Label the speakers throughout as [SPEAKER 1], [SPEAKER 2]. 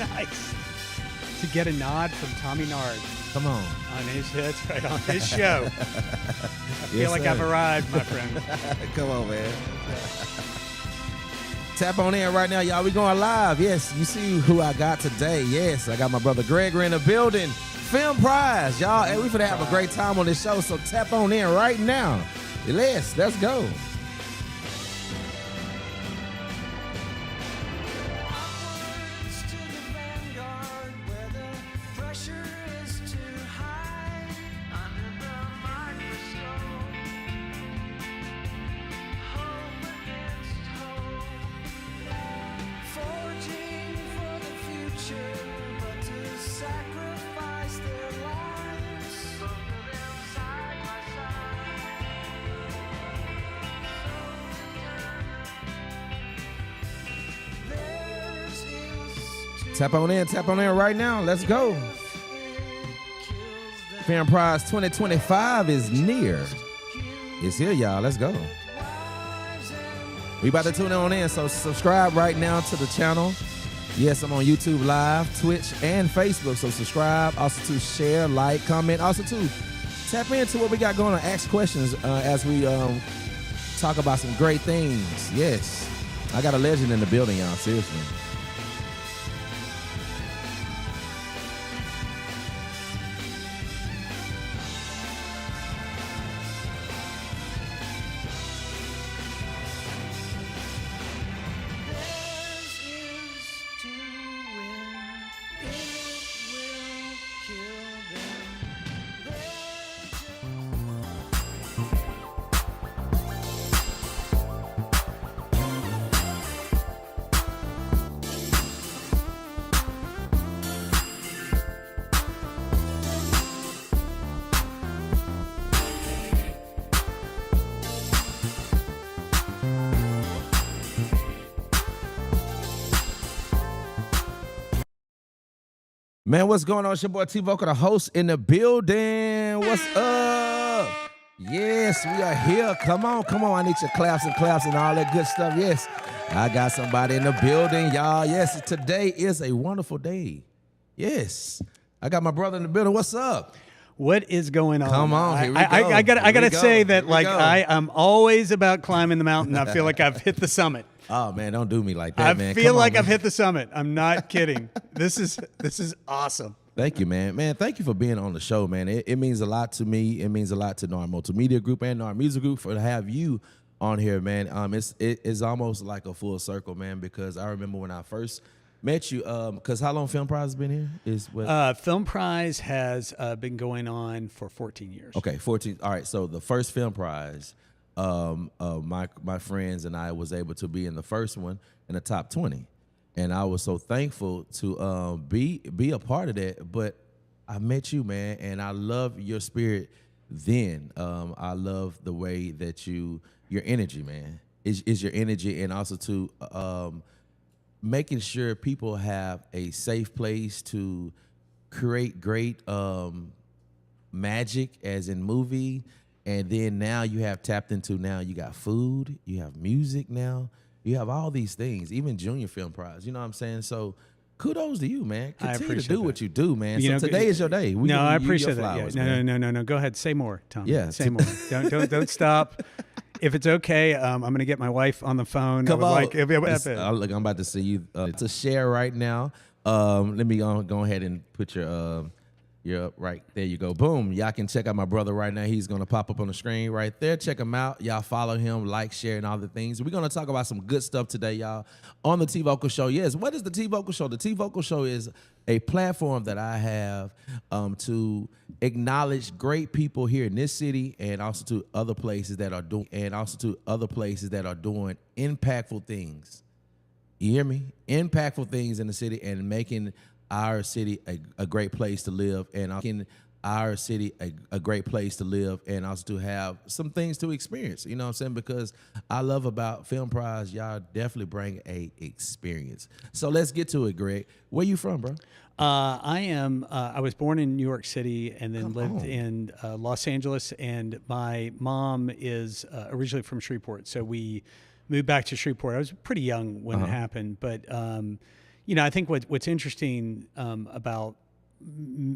[SPEAKER 1] Nice. To get a nod from Tommy Nard.
[SPEAKER 2] Come on.
[SPEAKER 1] On his show. I feel like I've arrived, my friend.
[SPEAKER 2] Come on, man. Tap on in right now, y'all. We going live. Yes, you see who I got today. Yes, I got my brother Gregory in the building. Film Prize, y'all. Hey, we finna have a great time on this show, so tap on in right now. Let's go. Tap on in right now. Let's go. Film Prize 2025 is near. It's here, y'all. Let's go. We about to tune on in, so subscribe right now to the channel. Yes, I'm on YouTube Live, Twitch, and Facebook, so subscribe. Also to share, like, comment. Also to tap into what we got going on. Ask questions as we talk about some great things. Yes. I got a legend in the building, y'all. Seriously. Man, what's going on? It's your boy T-Vocal, the host in the building. What's up? Yes, we are here. Come on. I need your claps and all that good stuff. Yes, I got somebody in the building, y'all. Yes, today is a wonderful day. Yes, I got my brother in the building. What's up?
[SPEAKER 1] What is going on?
[SPEAKER 2] Come on, here we go.
[SPEAKER 1] I gotta say that, like, I am always about climbing the mountain. I feel like I've hit the summit.
[SPEAKER 2] Oh man, don't do me like that, man.
[SPEAKER 1] I feel like I've hit the summit. I'm not kidding. This is awesome.
[SPEAKER 2] Thank you, man. Man, thank you for being on the show, man. It means a lot to me. It means a lot to NAR Multimedia Group and NAR Music Group to have you on here, man. It's almost like a full circle, man, because I remember when I first met you, because how long Film Prize has been here?
[SPEAKER 1] Film Prize has been going on for 14 years.
[SPEAKER 2] Okay, 14. All right, so the first Film Prize, my friends and I was able to be in the first one in the top 20. And I was so thankful to be a part of that. But I met you, man, and I love your spirit then. I love the way that your energy, man, is your energy, and also to making sure people have a safe place to create great magic, as in movie. And then now you have tapped into, now you got food, you have music now. You have all these things, even Junior Film Prize. You know what I'm saying? So kudos to you, man. Continue to do what you do, man. So today is your day.
[SPEAKER 1] I appreciate that. Yeah. No. Go ahead. Say more, Tom.
[SPEAKER 2] Yeah.
[SPEAKER 1] Say more. Don't stop. If it's okay, I'm going to get my wife on the phone.
[SPEAKER 2] Come on. Look, I'm about to see you to share right now. Let me go ahead and put your right there. You go. Boom. Y'all can check out my brother right now. He's going to pop up on the screen right there. Check him out. Y'all follow him, like, share, and all the things. We're going to talk about some good stuff today, y'all, on the T-Vocal Show. Yes, what is the T-Vocal Show? The T-Vocal Show is a platform that I have to acknowledge great people here in this city, and also to other places that are doing impactful things. You hear me? Impactful things in the city, and making our city a great place to live, and making our city a great place to live, and also to have some things to experience. You know what I'm saying? Because I love about Film Prize, y'all definitely bring a experience. So let's get to it, Greg. Where you from, bro?
[SPEAKER 1] I was born in New York City and then lived in Los Angeles, and my mom is originally from Shreveport, so we moved back to Shreveport. I was pretty young when it happened, but I think what's interesting about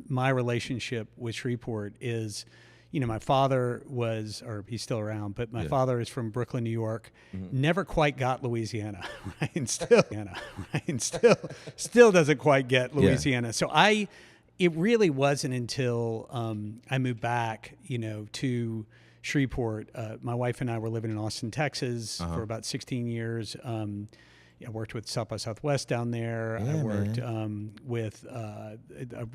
[SPEAKER 1] my relationship with Shreveport is, my father was, or he's still around, but my father is from Brooklyn, New York. Never quite got Louisiana, right? And still doesn't quite get Louisiana. So it really wasn't until I moved back, to Shreveport. My wife and I were living in Austin, Texas for about 16 years. I worked with South by Southwest down there. I worked I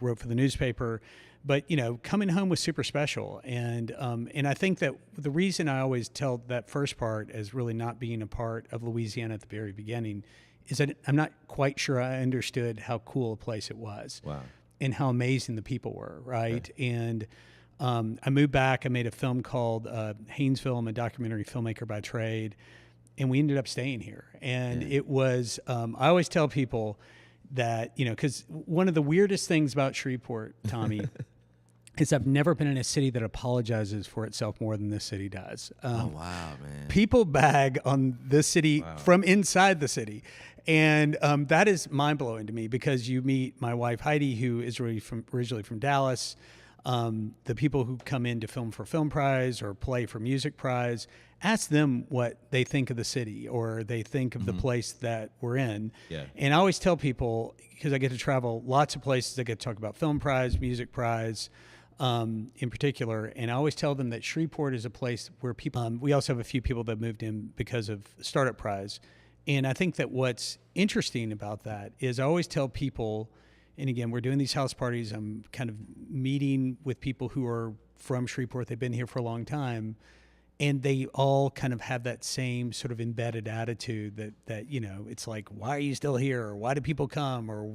[SPEAKER 1] wrote for the newspaper. But, coming home was super special. And I think that the reason I always tell that first part as really not being a part of Louisiana at the very beginning is that I'm not quite sure I understood how cool a place it was.
[SPEAKER 2] Wow.
[SPEAKER 1] And how amazing the people were, right? And I moved back. I made a film called Haynesville. I'm a documentary filmmaker by trade. And we ended up staying here. And it was, I always tell people that, because one of the weirdest things about Shreveport, Tommy, is I've never been in a city that apologizes for itself more than this city does.
[SPEAKER 2] Oh, wow, man.
[SPEAKER 1] People bag on this city from inside the city. And that is mind-blowing to me because you meet my wife, Heidi, who is originally from Dallas. The people who come in to film for Film Prize or play for Music Prize, ask them what they think of the city or they think of the place that we're in. Yeah. And I always tell people, because I get to travel lots of places, I get to talk about Film Prize, Music Prize in particular, and I always tell them that Shreveport is a place where people, we also have a few people that moved in because of Startup Prize. And I think that what's interesting about that is I always tell people, and again, we're doing these house parties, I'm kind of meeting with people who are from Shreveport, they've been here for a long time, and they all kind of have that same sort of embedded attitude that it's like, why are you still here? Or why do people come? Or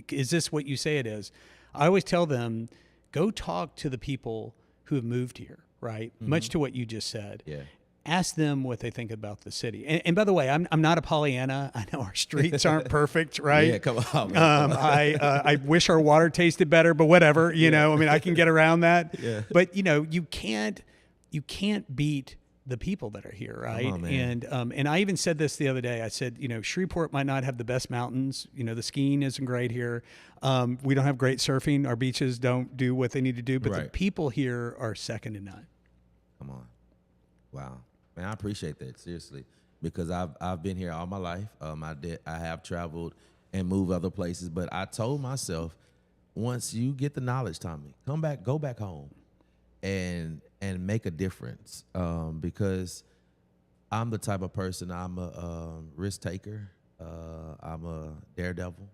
[SPEAKER 1] is this what you say it is? I always tell them, go talk to the people who have moved here, right? Much to what you just said. Yeah. Ask them what they think about the city. And by the way, I'm not a Pollyanna. I know our streets aren't perfect, right?
[SPEAKER 2] Yeah, come on. Man.
[SPEAKER 1] I wish our water tasted better, but whatever. I can get around that. Yeah. But you can't beat the people that are here, right?
[SPEAKER 2] Come on, man.
[SPEAKER 1] And I even said this the other day. I said, Shreveport might not have the best mountains. The skiing isn't great here. We don't have great surfing. Our beaches don't do what they need to do. But the people here are second to none.
[SPEAKER 2] Come on. Wow. Man, I appreciate that, seriously, because I've been here all my life. I have traveled and moved other places, but I told myself, once you get the knowledge, Tommy, go back home and make a difference, because I'm the type of person, I'm a risk taker. I'm a daredevil.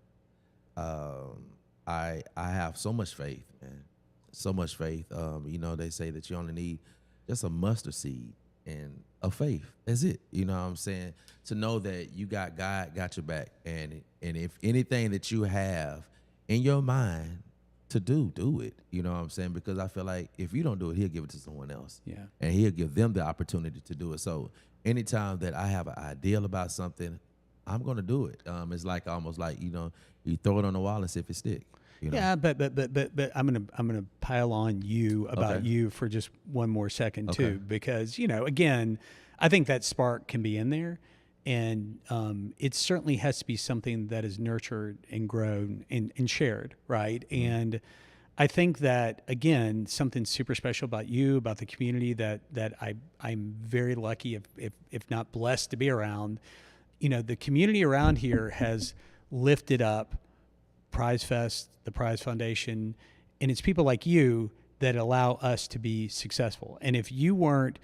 [SPEAKER 2] I have so much faith, man, so much faith. They say that you only need just a mustard seed and a faith. That's it. You know what I'm saying? To know that you got God got your back. And if anything that you have in your mind to do it. You know what I'm saying? Because I feel like if you don't do it, he'll give it to someone else. Yeah. And he'll give them the opportunity to do it. So anytime that I have an ideal about something, I'm going to do it. It's like almost like, you throw it on the wall and see if it sticks.
[SPEAKER 1] Yeah, but I'm gonna pile on you about you for just one more second too, because again, I think that spark can be in there, and it certainly has to be something that is nurtured and grown and shared, right? Mm-hmm. And I think that again, something super special about you, about the community that I'm very lucky, if not blessed, to be around. The community around here has lifted up Prize Fest, the Prize Foundation, and it's people like you that allow us to be successful. And if you weren't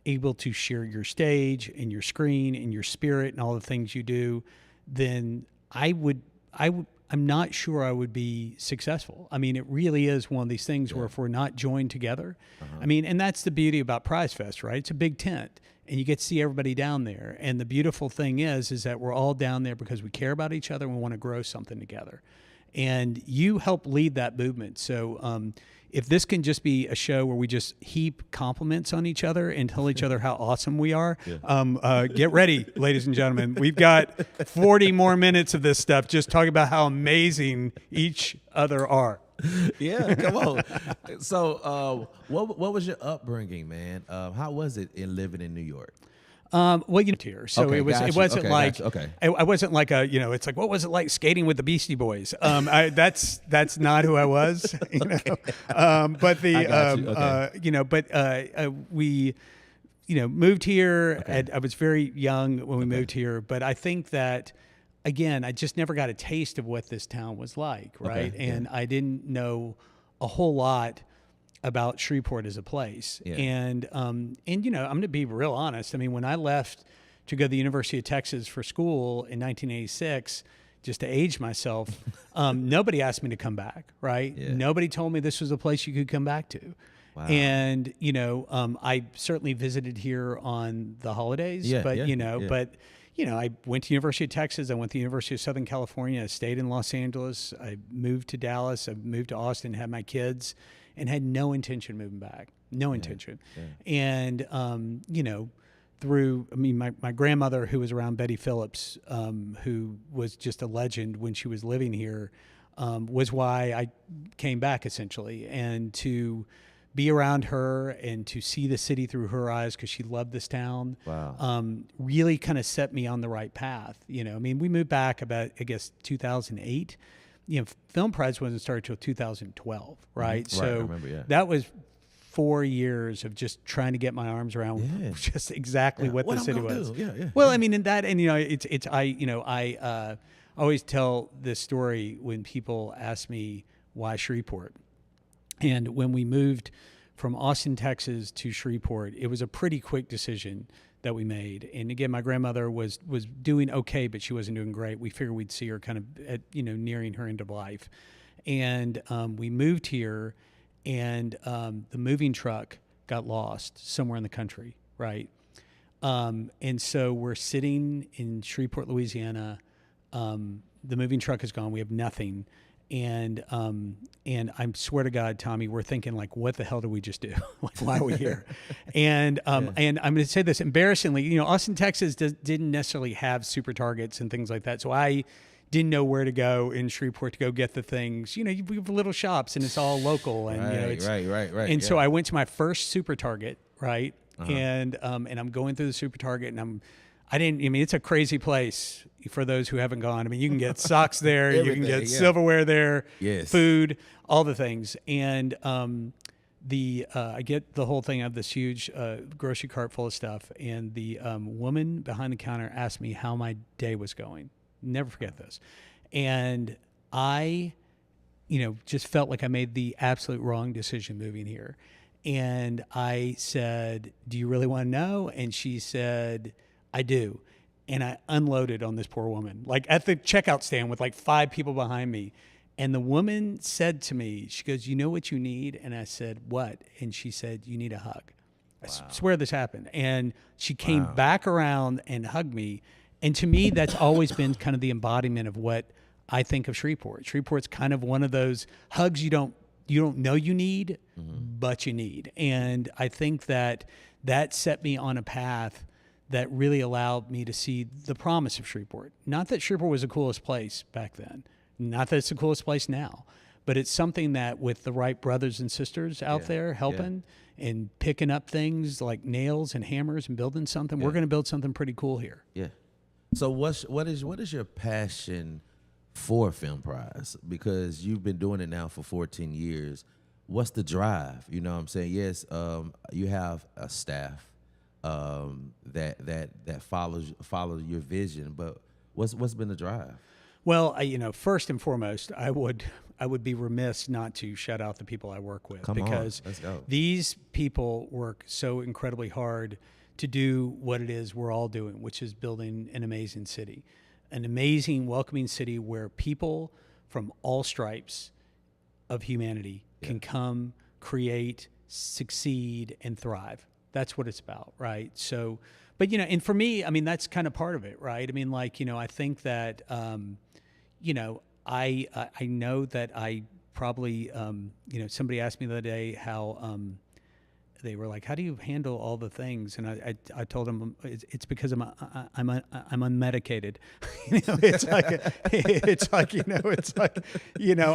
[SPEAKER 1] able to share your stage and your screen and your spirit and all the things you do, then I'm not sure I would be successful. I mean, it really is one of these things where if we're not joined together, and that's the beauty about Prize Fest, right? It's a big tent and you get to see everybody down there. And the beautiful thing is that we're all down there because we care about each other and we want to grow something together. And you help lead that movement. So if this can just be a show where we just heap compliments on each other and tell each other how awesome we are, get ready, ladies and gentlemen. We've got 40 more minutes of this stuff just talking about how amazing each other are.
[SPEAKER 2] Yeah, come on. So what was your upbringing, man? How was it in living in New York?
[SPEAKER 1] Well, here, so
[SPEAKER 2] Okay,
[SPEAKER 1] it was.
[SPEAKER 2] got
[SPEAKER 1] It
[SPEAKER 2] you.
[SPEAKER 1] wasn't
[SPEAKER 2] Okay,
[SPEAKER 1] like.
[SPEAKER 2] got you. Okay.
[SPEAKER 1] I wasn't like a. It's like, what was it like skating with the Beastie Boys? That's not who I was. But the
[SPEAKER 2] I got you. Okay.
[SPEAKER 1] we moved here.
[SPEAKER 2] Okay.
[SPEAKER 1] I was very young when we moved here, but I think that again, I just never got a taste of what this town was like, right?
[SPEAKER 2] Okay,
[SPEAKER 1] And I didn't know a whole lot about Shreveport as a place.
[SPEAKER 2] Yeah.
[SPEAKER 1] And I'm going to be real honest. I mean, when I left to go to the University of Texas for school in 1986, just to age myself, nobody asked me to come back, right?
[SPEAKER 2] Yeah.
[SPEAKER 1] Nobody told me this was a place you could come back to.
[SPEAKER 2] Wow.
[SPEAKER 1] And, I certainly visited here on the holidays, but I went to University of Texas. I went to the University of Southern California. I stayed in Los Angeles. I moved to Dallas. I moved to Austin, had my kids, and had no intention of moving back. No intention. Yeah. And, my grandmother, who was around Betty Phillips, who was just a legend when she was living here, was why I came back, essentially. And to be around her and to see the city through her eyes, because she loved this town, really kind of set me on the right path. We moved back about, 2008. Film Prize wasn't started till 2012, right?
[SPEAKER 2] Mm-hmm.
[SPEAKER 1] So
[SPEAKER 2] I remember,
[SPEAKER 1] that was 4 years of just trying to get my arms around just exactly what the city was. Well, I always tell this story when people ask me why Shreveport. And when we moved from Austin, Texas to Shreveport, it was a pretty quick decision that we made. And again, my grandmother was doing okay, but she wasn't doing great. We figured we'd see her kind of at, nearing her end of life. And we moved here, and the moving truck got lost somewhere in the country, right? And so we're sitting in Shreveport, Louisiana. The moving truck is gone. We have nothing. And I swear to God, Tommy, we're thinking like, what the hell did we just do? Like, why are we here? And I'm going to say this embarrassingly, Austin, Texas didn't necessarily have super targets and things like that. So I didn't know where to go in Shreveport to go get the things. We have little shops and it's all local. And
[SPEAKER 2] right.
[SPEAKER 1] And so I went to my first super target, right? Uh-huh. And I'm going through the super target, and it's a crazy place for those who haven't gone. You can get socks there, you can get silverware there, food, all the things. And I get the whole thing of this huge grocery cart full of stuff. And the woman behind the counter asked me how my day was going. Never forget this. And I, just felt like I made the absolute wrong decision moving here. And I said, "Do you really want to know?" And she said, "I do." And I unloaded on this poor woman, like at the checkout stand with like 5 people behind me. And the woman said to me, she goes, "You know what you need?" And I said, "What?" And she said, "You need a hug." Wow. I swear this happened. And she came back around and hugged me. And to me, that's always been kind of the embodiment of what I think of Shreveport. Shreveport's kind of one of those hugs you don't know you need, but you need. And I think that set me on a path that really allowed me to see the promise of Shreveport. Not that Shreveport was the coolest place back then. Not that it's the coolest place now. But it's something that with the right brothers and sisters out there helping and picking up things like nails and hammers and building something, we're going to build something pretty cool here.
[SPEAKER 2] Yeah. So what is your passion for Film Prize? Because you've been doing it now for 14 years. What's the drive? You know what I'm saying? Yes, you have a staff that follows your vision, but what's been the drive?
[SPEAKER 1] Well, first and foremost, I would be remiss not to shout out the people I work with. Because
[SPEAKER 2] let's go.
[SPEAKER 1] These people work so incredibly hard to do what it is we're all doing, which is building an amazing city, an amazing, welcoming city where people from all stripes of humanity can come, create, succeed, and thrive. That's what it's about, right? So, but, and for me, that's kind of part of it, right? I think that, I know that I probably, somebody asked me the other day how, they were like, "How do you handle all the things?" And I told them it's because I'm unmedicated.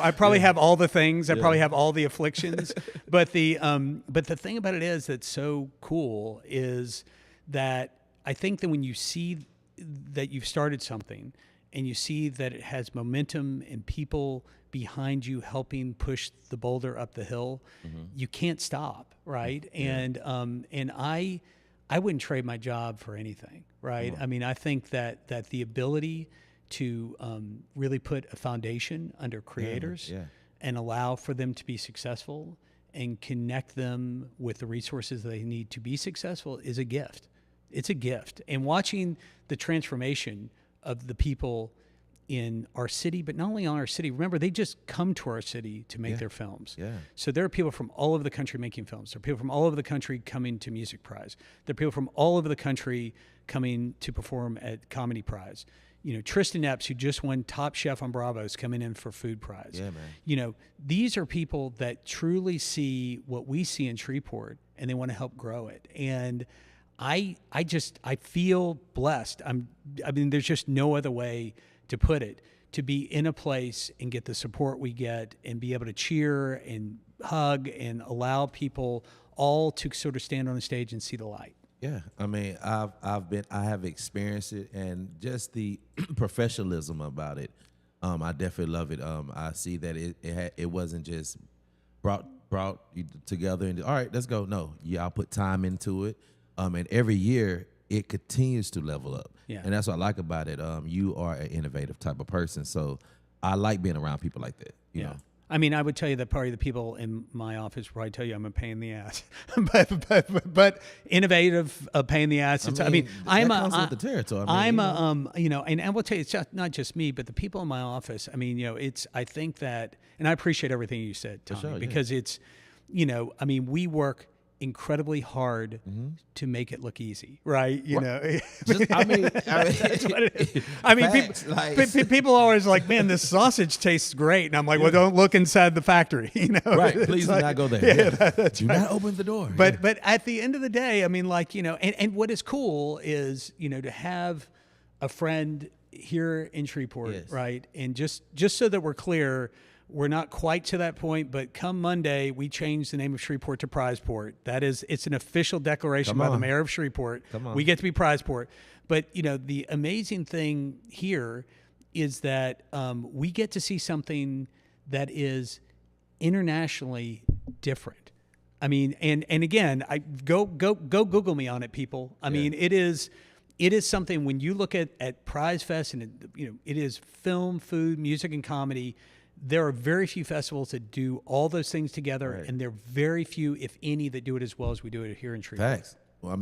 [SPEAKER 1] I probably have all the things. I probably have all the afflictions. But the thing about it is that's so cool is that I think that when you see that you've started something and you see that it has momentum and people behind you helping push the boulder up the hill, you can't stop, right?
[SPEAKER 2] Yeah.
[SPEAKER 1] And I wouldn't trade my job for anything, right? I mean, I think that the ability to really put a foundation under creators and allow for them to be successful and connect them with the resources they need to be successful is a gift. It's a gift. And watching the transformation of the people in our city, but not only on our city, remember, they just come to our city to make their films.
[SPEAKER 2] Yeah.
[SPEAKER 1] So there are people from all over the country making films. There are people from all over the country coming to Music Prize. There are people from all over the country coming to perform at Comedy Prize. You know, Tristan Epps, who just won Top Chef on Bravo, is coming in for Food Prize.
[SPEAKER 2] Yeah, man.
[SPEAKER 1] You know, these are people that truly see what we see in Shreveport, and they want to help grow it. And I feel blessed. I mean, there's just no other way to put it, to be in a place and get the support we get and be able to cheer and hug and allow people all to sort of stand on the stage and see the light.
[SPEAKER 2] Yeah, I mean, I have experienced it, and just the professionalism about it. I definitely love it. I see that it wasn't just brought you together and all right, let's go. No, y'all put time into it, and every year it continues to level up.
[SPEAKER 1] Yeah.
[SPEAKER 2] And that's what I like about it. You are an innovative type of person, so I like being around people like that. You know.
[SPEAKER 1] I mean, I would tell you that probably the people in my office probably tell you I'm a pain in the ass, but innovative, a pain in the ass.
[SPEAKER 2] I mean
[SPEAKER 1] I'm
[SPEAKER 2] that comes with the territory.
[SPEAKER 1] you know, and I will tell you, it's not just me, but the people in my office. I mean, you know, I think that, and I appreciate everything you said, Tommy, because it's, you know, I mean, we work incredibly hard to make it look easy, right? You know,
[SPEAKER 2] Just, I mean,
[SPEAKER 1] that's what it is. I mean, people are always like, "Man, this sausage tastes great," and I'm like, "Well, don't look inside the factory," you know.
[SPEAKER 2] Right? Please do not go there. Do not open the door.
[SPEAKER 1] But at the end of the day, I mean, like, you know, and what is cool is, you know, to have a friend here in Shreveport, right? And just so that we're clear, we're not quite to that point, but come Monday, we changed the name of Shreveport to Prizeport. It's an official declaration by the mayor of Shreveport. We get to be Prizeport. But, you know, the amazing thing here is that we get to see something that is internationally different. I mean, and again, go Google me on it, people. I mean, it is something when you look at Prize Fest, and you know, it is film, food, music, and comedy. There are very few festivals that do all those things together, and there are very few, if any, that do it as well as we do it here in Shreveport.
[SPEAKER 2] Facts. Well, I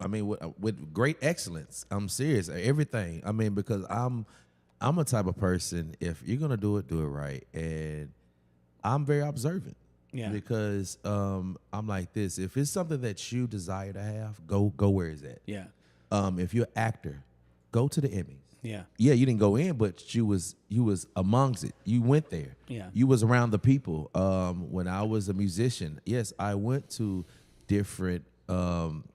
[SPEAKER 2] mean, with great excellence. I'm serious. Everything. I mean, because I'm a type of person. If you're gonna do it right, and I'm very observant. Yeah. Because I'm like this. If it's something that you desire to have, go where it's at. Yeah. If you're an actor, go to the Emmys. Yeah. Yeah, you didn't go in, but you was amongst it. You went there. Yeah. You was around the people. When I was a musician, yes, I went to different MTV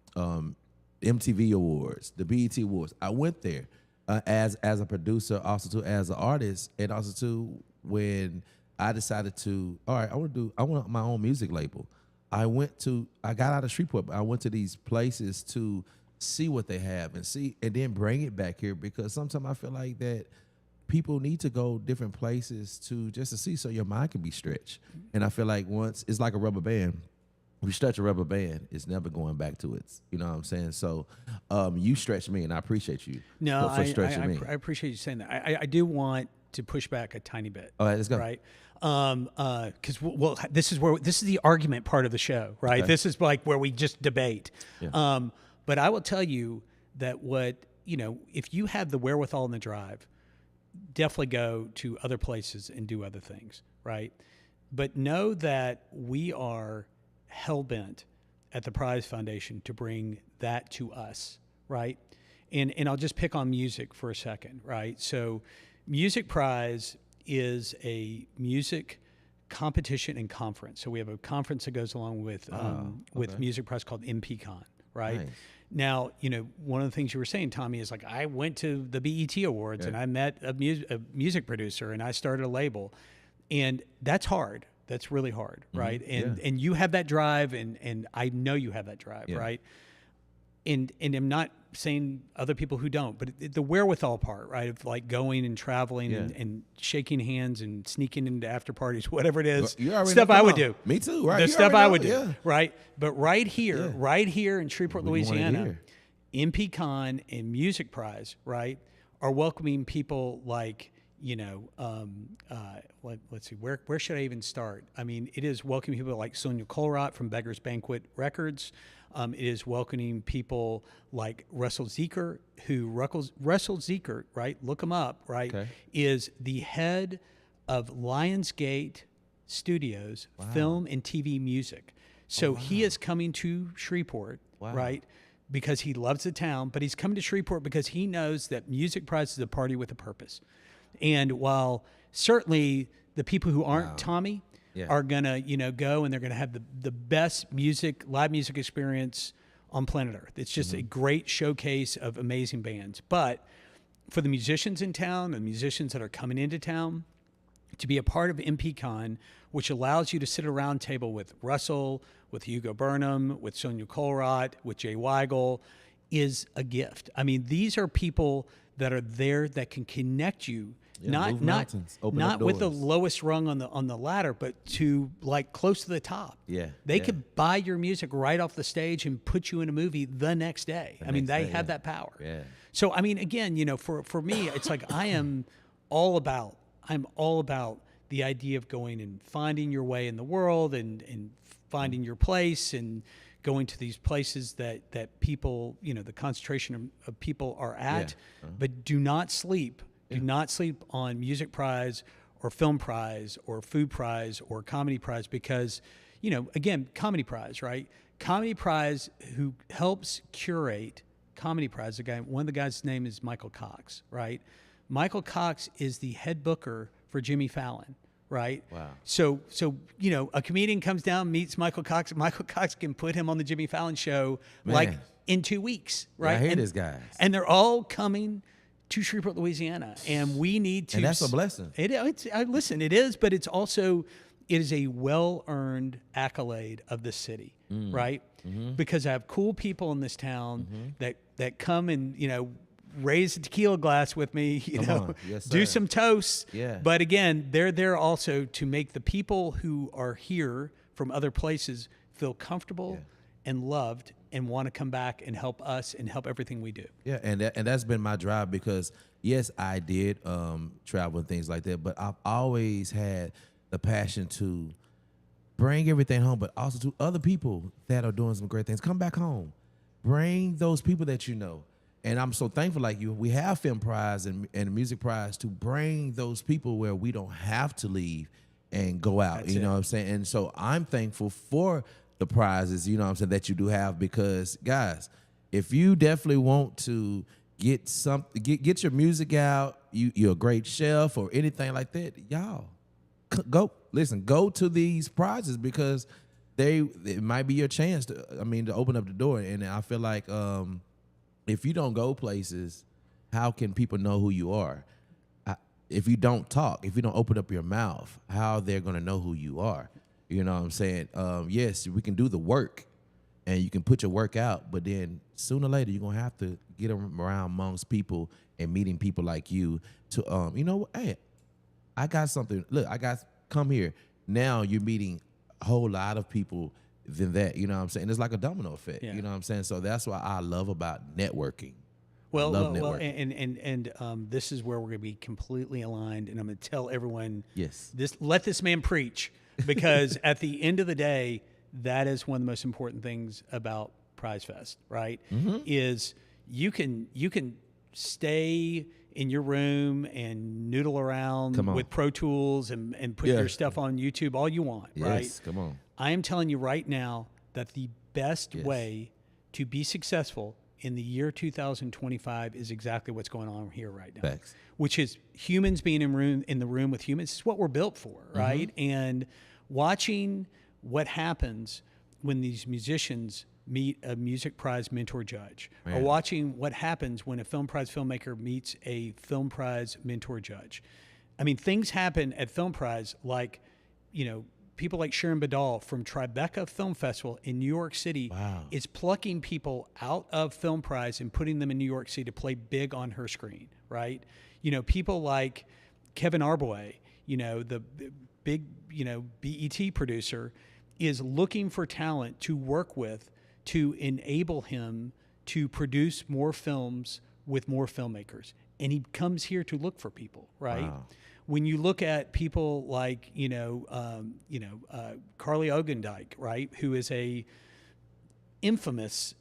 [SPEAKER 2] awards, the BET awards. I went there as a producer, also too as an artist, and also too when I decided to, all right, I want my own music label. I got out of Shreveport, but I went to these places to see what they have and then bring it back here, because sometimes I feel like that people need to go different places to see so your mind can be stretched. And I feel like once it's like a rubber band. If you stretch a rubber band, it's never going back to its. You know what I'm saying? So you stretch me, and I appreciate you for stretching me.
[SPEAKER 1] I appreciate you saying that. I do want to push back a tiny bit.
[SPEAKER 2] All right, let's go.
[SPEAKER 1] Right. Because this is the argument part of the show, right? Okay. This is like where we just debate. Yeah. But I will tell you that if you have the wherewithal and the drive, definitely go to other places and do other things, right? But know that we are hell-bent at the Prize Foundation to bring that to us, right? And I'll just pick on music for a second, right? So Music Prize is a music competition and conference. So we have a conference that goes along with Music Prize called MPCon. Right. Nice. Now, one of the things you were saying, Tommy, is like I went to the BET Awards and I met a music producer and I started a label, and that's hard. That's really hard, right? And you have that drive, and I know you have that drive, right? and I'm not saying other people who don't, but the wherewithal part, right, of like going and traveling and shaking hands and sneaking into after parties, whatever it is, stuff I would do.
[SPEAKER 2] Me too, right?
[SPEAKER 1] The stuff I would do, right? But right here in Shreveport, Louisiana, MPCon and Music Prize, right, are welcoming people like, you know, let's see, where should I even start? I mean, it is welcoming people like Sonia Colrott from Beggar's Banquet Records. It is welcoming people like Russell Zeker, Russell Zeker, right? Look him up, right? Okay. Is the head of Lionsgate Studios, film and TV music. So he is coming to Shreveport, right? Because he loves the town, but he's coming to Shreveport because he knows that Music Prize is a party with a purpose. And while certainly the people who aren't Tommy are gonna, you know, go and they're gonna have the best live music experience on planet Earth. It's just a great showcase of amazing bands. But for the musicians in town, the musicians that are coming into town, to be a part of MPCon, which allows you to sit around table with Russell, with Hugo Burnham, with Sonia Colrott, with Jay Weigel, is a gift. I mean, these are people that are there that can connect you. Not with the lowest rung on the ladder, but to like close to the top. They could buy your music right off the stage and put you in a movie the next day. I mean, they have that power. So I mean, again, you know, for me, it's like I'm all about the idea of going and finding your way in the world and finding your place and going to these places that people, you know, the concentration of people are at, but do not sleep. Do not sleep on Music Prize or Film Prize or Food Prize or Comedy Prize because, you know, again, Comedy Prize, right? Comedy Prize, who helps curate Comedy Prize, one of the guys' name is Michael Cox, right? Michael Cox is the head booker for Jimmy Fallon, right? Wow. So you know, a comedian comes down, meets Michael Cox. Michael Cox can put him on the Jimmy Fallon show like in 2 weeks, right?
[SPEAKER 2] I hate this guy.
[SPEAKER 1] And they're all coming to Shreveport, Louisiana, and we need to.
[SPEAKER 2] And that's a blessing.
[SPEAKER 1] Listen, it is, but it is a well-earned accolade of the city, right? Because I have cool people in this town that come and, you know, raise a tequila glass with me, you know, do some toasts. But again, they're there also to make the people who are here from other places feel comfortable and loved and want to come back and help us and help everything we do.
[SPEAKER 2] And that's been my drive because, yes, I did travel and things like that, but I've always had the passion to bring everything home, but also to other people that are doing some great things. Come back home. Bring those people that you know. And I'm so thankful, like you, we have Film Prize and Music Prize to bring those people where we don't have to leave and go out. That's know what I'm saying? And so I'm thankful for the prizes, you know what I'm saying, that you do have because, guys, if you definitely want to get your music out, you're a great chef or anything like that, y'all, go to these prizes because it might be your chance to open up the door. And I feel like if you don't go places, how can people know who you are? If you don't talk, if you don't open up your mouth, how they're going to know who you are? You know what I'm saying? Yes, we can do the work and you can put your work out, but then sooner or later, you're going to have to get around amongst people and meeting people like you to, you know, hey, I got something. Look, come here. Now you're meeting a whole lot of people than that, you know what I'm saying? It's like a domino effect, you know what I'm saying? So that's why I love about networking.
[SPEAKER 1] And this is where we're going to be completely aligned, and I'm going to tell everyone, let this man preach, because at the end of the day, that is one of the most important things about Prize Fest, right? Is you can stay in your room and noodle around with Pro Tools and put your stuff on YouTube all you want, right?
[SPEAKER 2] Come on.
[SPEAKER 1] I am telling you right now that the best way to be successful in the year 2025 is exactly what's going on here right now.
[SPEAKER 2] Thanks.
[SPEAKER 1] Which is humans being in the room with humans. It's what we're built for, right? And watching what happens when these musicians meet a Music Prize mentor judge, or watching what happens when a Film Prize filmmaker meets a Film Prize mentor judge. I mean, things happen at Film Prize like, you know, people like Sharon Badal from Tribeca Film Festival in New York City is plucking people out of Film Prize and putting them in New York City to play big on her screen, right? You know, people like Kevin Arboy, you know, the big, you know, BET producer, is looking for talent to work with to enable him to produce more films with more filmmakers. And he comes here to look for people, right?
[SPEAKER 2] Wow.
[SPEAKER 1] When you look at people like, Carly Ogendijk, right, who is a infamous,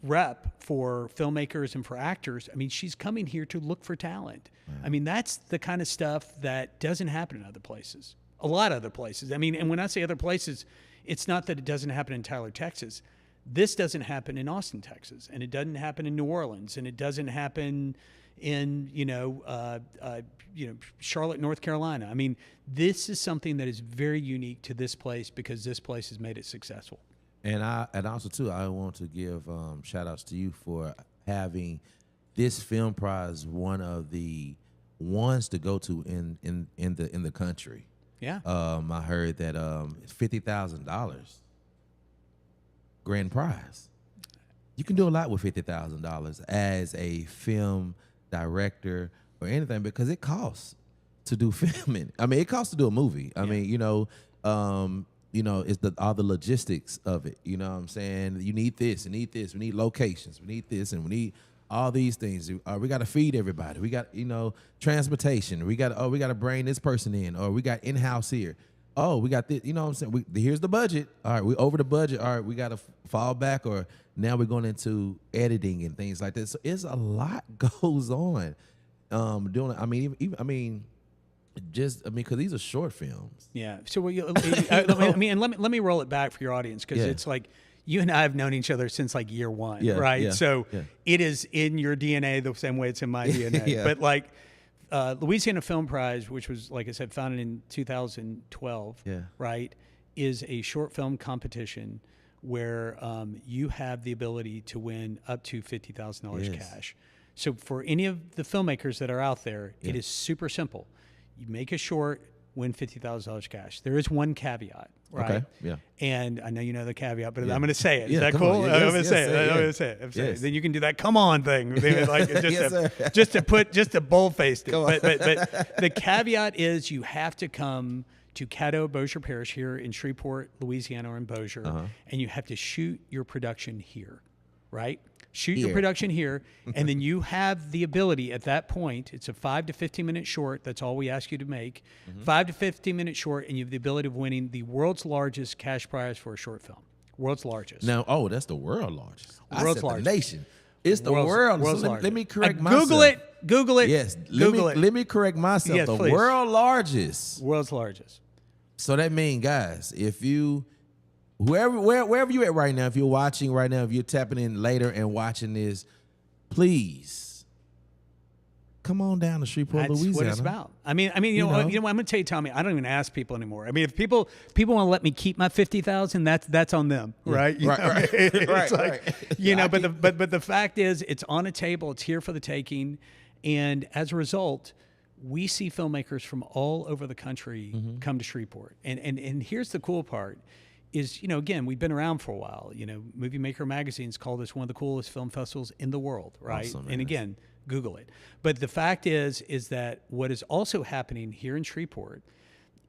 [SPEAKER 1] rep for filmmakers and for actors. I mean, she's coming here to look for talent. Wow. I mean, that's the kind of stuff that doesn't happen in other places. A lot of other places. I mean, and when I say other places, it's not that it doesn't happen in Tyler, Texas. This doesn't happen in Austin, Texas, and it doesn't happen in New Orleans, and it doesn't happen in Charlotte, North Carolina. I mean, this is something that is very unique to this place because this place has made it successful.
[SPEAKER 2] And also too, I want to give shout outs to you for having this film prize one of the ones to go to in the country.
[SPEAKER 1] Yeah.
[SPEAKER 2] I heard that $50,000 grand prize. You can do a lot with $50,000 as a film director or anything because it costs to do filming. I mean, it costs to do a movie. I mean, it's all the logistics of it. You know what I'm saying? You need this, we need locations, we need this, and we need all these things. We got to feed everybody. We got, transportation. We got to bring this person in, or we got in-house here. Oh, we got this, you know what I'm saying? Here's the budget. All right, we over the budget. All right, we got to fall back, or now we're going into editing and things like that. So it's a lot goes on. Because these are short films.
[SPEAKER 1] Yeah. So let me roll it back for your audience because it's like you and I have known each other since like year one, right? Yeah, so it is in your DNA the same way it's in my DNA. But like Louisiana Film Prize, which was, like I said, founded in 2012, right, is a short film competition where you have the ability to win up to $50,000 cash. So for any of the filmmakers that are out there, it is super simple. You make a short, win $50,000 cash. There is one caveat, right? Okay. Yeah. And I know you know the caveat, but I'm going to say it. Is that cool? I'm going to say it. I'm going to say it. Then you can do that "come on" thing, like just to boldface it. But the caveat is you have to come to Caddo Bossier Parish here in Shreveport, Louisiana, or in Bossier, and you have to shoot your production here, right? Shoot your production here, and then you have the ability at that point. It's a 5 to 15 minute short. That's all we ask you to make. 5 to 15 minute short, and you have the ability of winning the world's largest cash prize for a short film. World's largest.
[SPEAKER 2] Now, that's the world's largest.
[SPEAKER 1] World's largest.
[SPEAKER 2] The nation. It's the world's largest. Let me correct myself.
[SPEAKER 1] Google it.
[SPEAKER 2] Yes. Let me correct myself.
[SPEAKER 1] Yes,
[SPEAKER 2] the
[SPEAKER 1] please.
[SPEAKER 2] World's largest.
[SPEAKER 1] World's largest.
[SPEAKER 2] So that means, guys, if you... Wherever you at right now, if you're watching right now, if you're tapping in later and watching this, please come on down to Shreveport, Louisiana. That's
[SPEAKER 1] what it's about. I mean, I'm going to tell you, Tommy, I don't even ask people anymore. I mean, if people want to let me keep my $50,000, that's on them, right?
[SPEAKER 2] Right.
[SPEAKER 1] It's like, but the fact is, it's on a table. It's here for the taking, and as a result, we see filmmakers from all over the country come to Shreveport. And here's the cool part. Is, again, we've been around for a while. Movie Maker Magazine's called us one of the coolest film festivals in the world, right? Awesome, and again, Google it. But the fact is that what is also happening here in Shreveport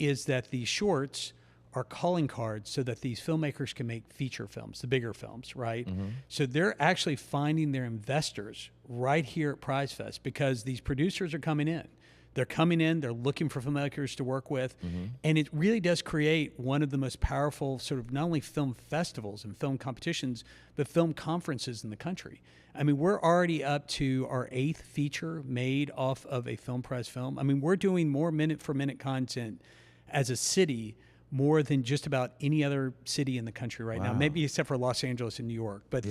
[SPEAKER 1] is that these shorts are calling cards so that these filmmakers can make feature films, the bigger films, right? So they're actually finding their investors right here at Prize Fest because these producers are coming in. They're coming in, they're looking for filmmakers to work with, and it really does create one of the most powerful sort of not only film festivals and film competitions, but film conferences in the country. I mean, we're already up to our 8th feature made off of a Film Prize film. I mean, we're doing more minute-for-minute content as a city more than just about any other city in the country right now, maybe except for Los Angeles and New York. But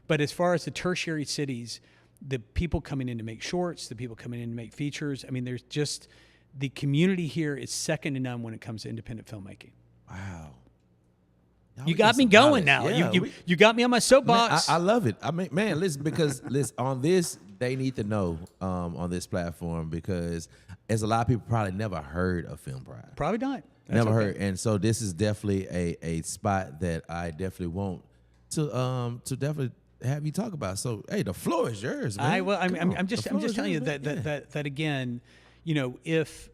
[SPEAKER 1] but as far as the tertiary cities, the people coming in to make shorts, the people coming in to make features. I mean, there's just the community here is second to none when it comes to independent filmmaking.
[SPEAKER 2] Wow.
[SPEAKER 1] You got me going now.
[SPEAKER 2] Yeah,
[SPEAKER 1] you got me on my soapbox.
[SPEAKER 2] Man, I love it. I mean, man, listen, because on this, they need to know on this platform, because as a lot of people probably never heard of Film Prize.
[SPEAKER 1] Probably not. That's
[SPEAKER 2] Never
[SPEAKER 1] okay.
[SPEAKER 2] heard. And so this is definitely a spot that I definitely want to definitely have you talk about. So hey, the floor is yours, man.
[SPEAKER 1] I'm just telling you that again, you know, if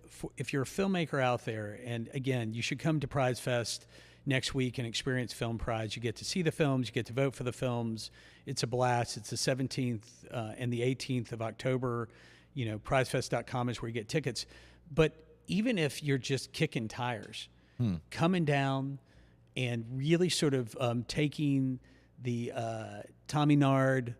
[SPEAKER 1] you're a filmmaker out there, and again, you should come to Prize Fest next week and experience Film Prize. You get to see the films, you get to vote for the films. It's a blast. It's the 17th and the 18th of October. You know, prizefest.com is where you get tickets. But even if you're just kicking tires, coming down and really sort of taking the Tommy Nard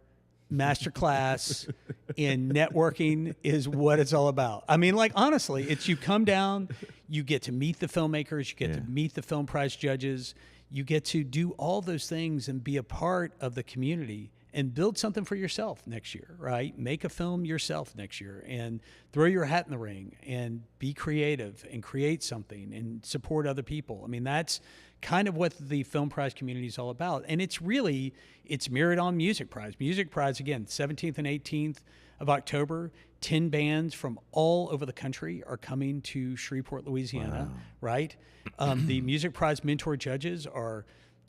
[SPEAKER 1] masterclass in networking is what it's all about. I mean, like, honestly, it's you come down, you get to meet the filmmakers, you get to meet the Film Prize judges, you get to do all those things and be a part of the community and build something for yourself next year, right? Make a film yourself next year and throw your hat in the ring and be creative and create something and support other people. I mean, that's kind of what the Film Prize community is all about. And it's mirrored on Music Prize. Music Prize, again, 17th and 18th of October, 10 bands from all over the country are coming to Shreveport, Louisiana, right? The Music Prize mentor judges are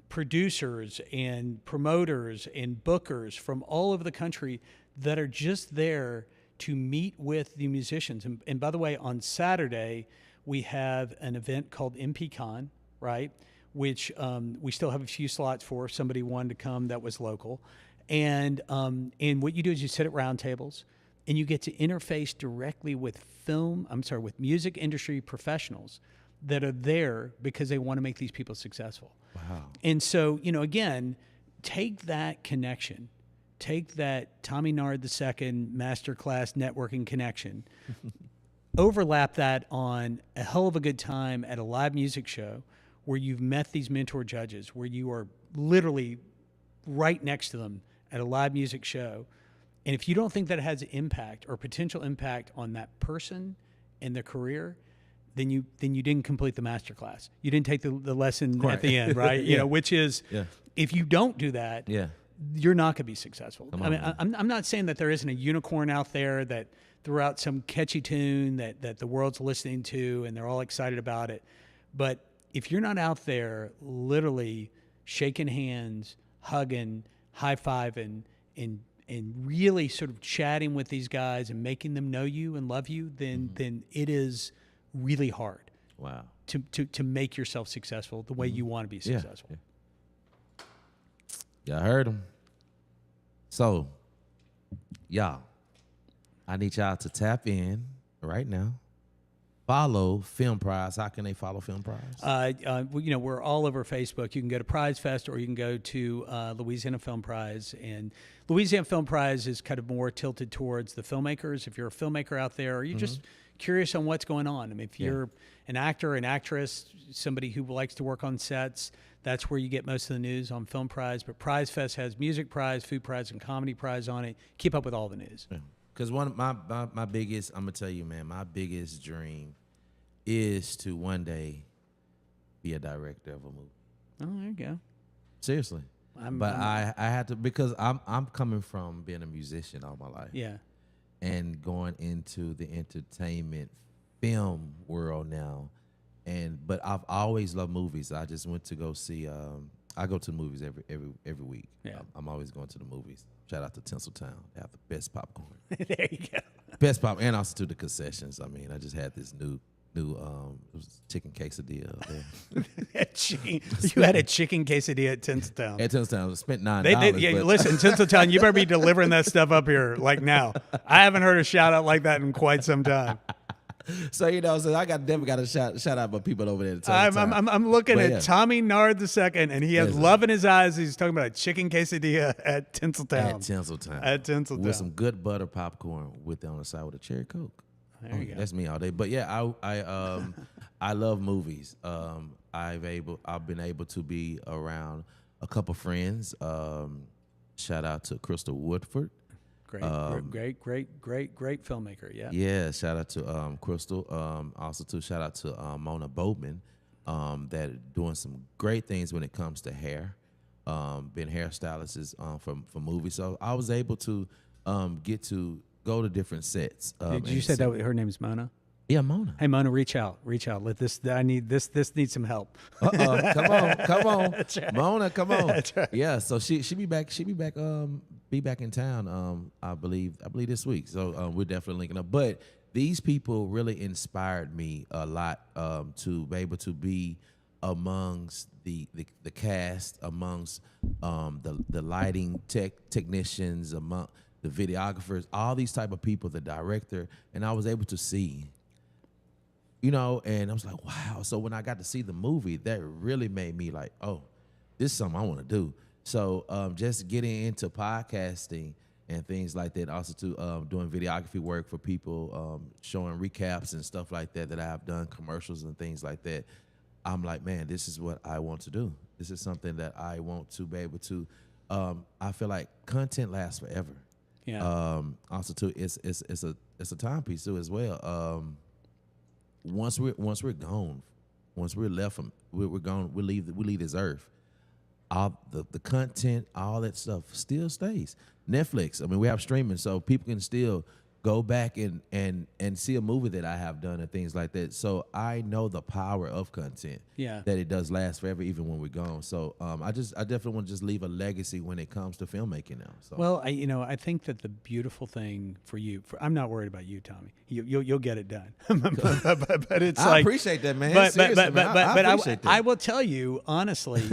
[SPEAKER 1] producers and promoters and bookers from all over the country that are just there to meet with the musicians. And by the way, on Saturday, we have an event called MPCon, right? Which we still have a few slots for if somebody wanted to come that was local. And what you do is you sit at round tables and you get to interface directly with with music industry professionals that are there because they want to make these people successful.
[SPEAKER 2] Wow.
[SPEAKER 1] And so, you know, again, take that connection, take that Tommy Nard II masterclass networking connection, overlap that on a hell of a good time at a live music show where you've met these mentor judges, where you are literally right next to them at a live music show. And if you don't think that it has impact or potential impact on that person and their career, then you didn't complete the masterclass. You didn't take the lesson at the end, right? You know, which is if you don't do that, you're not going to be successful. I'm not saying that there isn't a unicorn out there that threw out some catchy tune that the world's listening to and they're all excited about it. But if you're not out there literally shaking hands, hugging, high-fiving, and really sort of chatting with these guys and making them know you and love you, then it is really hard.
[SPEAKER 2] Wow.
[SPEAKER 1] To make yourself successful the way you want to be successful.
[SPEAKER 2] Y'all heard him. So, y'all, I need y'all to tap in right now. Follow Film Prize. How can they follow Film Prize?
[SPEAKER 1] You know, we're all over Facebook. You can go to Prize Fest or you can go to Louisiana Film Prize. And Louisiana Film Prize is kind of more tilted towards the filmmakers. If you're a filmmaker out there or you're just curious on what's going on. I mean, if you're an actor, an actress, somebody who likes to work on sets, that's where you get most of the news on Film Prize. But Prize Fest has Music Prize, Food Prize, and Comedy Prize on it. Keep up with all the news.
[SPEAKER 2] Because one of my biggest, I'm going to tell you, man, my biggest dream is to one day be a director of a movie.
[SPEAKER 1] Oh, there you go.
[SPEAKER 2] Seriously. I had to, because I'm coming from being a musician all my life.
[SPEAKER 1] Yeah.
[SPEAKER 2] And going into the entertainment film world now. But I've always loved movies. I just went to go see, I go to the movies every week.
[SPEAKER 1] Yeah.
[SPEAKER 2] I'm always going to the movies. Shout out to Tinseltown. They have the best popcorn.
[SPEAKER 1] There you go.
[SPEAKER 2] Best pop, and also to the concessions. I mean, I just had this new chicken quesadilla there.
[SPEAKER 1] You had a chicken quesadilla at Tinseltown.
[SPEAKER 2] At Tinseltown, I spent $9.
[SPEAKER 1] Listen, Tinseltown, you better be delivering that stuff up here like now. I haven't heard a shout out like that in quite some time.
[SPEAKER 2] So so I definitely got a shout out for people over there. At
[SPEAKER 1] I'm looking at Tommy Nard II, and he has love in his eyes. He's talking about a chicken quesadilla at Tinseltown. At Tinseltown.
[SPEAKER 2] With some good butter popcorn on the side with a cherry Coke.
[SPEAKER 1] There you go.
[SPEAKER 2] That's me all day. But yeah, I love movies. I've been able to be around a couple friends. Shout out to Crystal Woodford.
[SPEAKER 1] Great filmmaker. Yeah.
[SPEAKER 2] Yeah. Shout out to Crystal. Also shout out to Mona Bowman. that are doing some great things when it comes to hair. Been hairstylists for movies, so I was able to get to go to different sets.
[SPEAKER 1] Did you say that her name's Mona?
[SPEAKER 2] Yeah, Mona.
[SPEAKER 1] Hey, Mona, reach out. Let this. I need this. This needs some help.
[SPEAKER 2] Come on,
[SPEAKER 1] That's right.
[SPEAKER 2] Mona, come on.
[SPEAKER 1] That's right.
[SPEAKER 2] Yeah, so she be back. Be back in town. I believe this week. So we're definitely linking up. But these people really inspired me a lot to be able to be amongst the cast, amongst the lighting technicians, among the videographers, all these type of people, the director, and I was able to see, and I was like, wow. So when I got to see the movie, that really made me like, oh, this is something I want to do. So just getting into podcasting and things like that, also to doing videography work for people, showing recaps and stuff like that I have done, commercials and things like that. I'm like, man, this is what I want to do. This is something that I want to be able to. I feel like content lasts forever.
[SPEAKER 1] Yeah.
[SPEAKER 2] Also, too, it's a timepiece too as well. Once we're gone, once we're left from we're gone, we leave this earth. All the content, all that stuff still stays. Netflix. I mean, we have streaming, so people can still go back and see a movie that I have done and things like that. So I know the power of content.
[SPEAKER 1] Yeah.
[SPEAKER 2] That it does last forever, even when we're gone. So I definitely want to just leave a legacy when it comes to filmmaking now. So.
[SPEAKER 1] Well, I think that the beautiful thing for you, I'm not worried about you, Tommy. You'll get it done. but it's
[SPEAKER 2] I appreciate that, man.
[SPEAKER 1] But
[SPEAKER 2] Seriously, man. I appreciate that.
[SPEAKER 1] I will tell you honestly,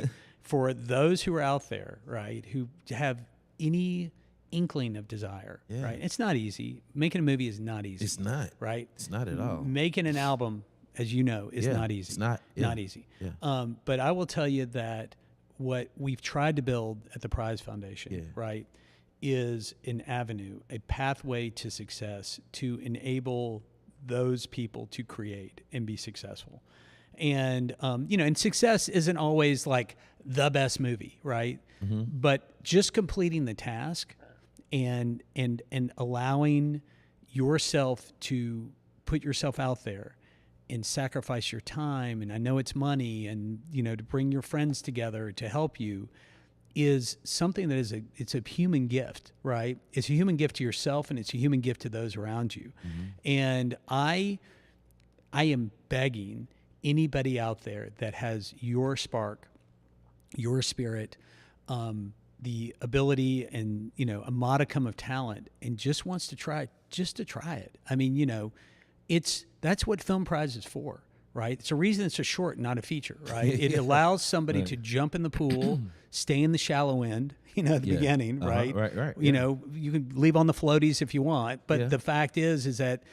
[SPEAKER 1] for those who are out there, right, who have any inkling of desire, right? It's not easy. Making a movie is not easy.
[SPEAKER 2] It's not.
[SPEAKER 1] Right?
[SPEAKER 2] It's not at all.
[SPEAKER 1] Making an album, as you know, is not easy.
[SPEAKER 2] It's not.
[SPEAKER 1] Not easy.
[SPEAKER 2] Yeah.
[SPEAKER 1] But I will tell you that what we've tried to build at the Prize Foundation, right, is an avenue, a pathway to success to enable those people to create and be successful. And, and success isn't always like the best movie, right? Mm-hmm. But just completing the task and allowing yourself to put yourself out there and sacrifice your time, and I know it's money, and to bring your friends together to help you, is something that it's a human gift, right? It's a human gift to yourself, and it's a human gift to those around you. Mm-hmm. And I am begging anybody out there that has your spark, your spirit, the ability, and a modicum of talent, and just wants to try it. I mean, that's what Film Prize is for, right? It's a reason it's a short, not a feature, right? It allows somebody to jump in the pool, stay in the shallow end, at the beginning, right?
[SPEAKER 2] Right.
[SPEAKER 1] You can leave on the floaties if you want, but the fact is that,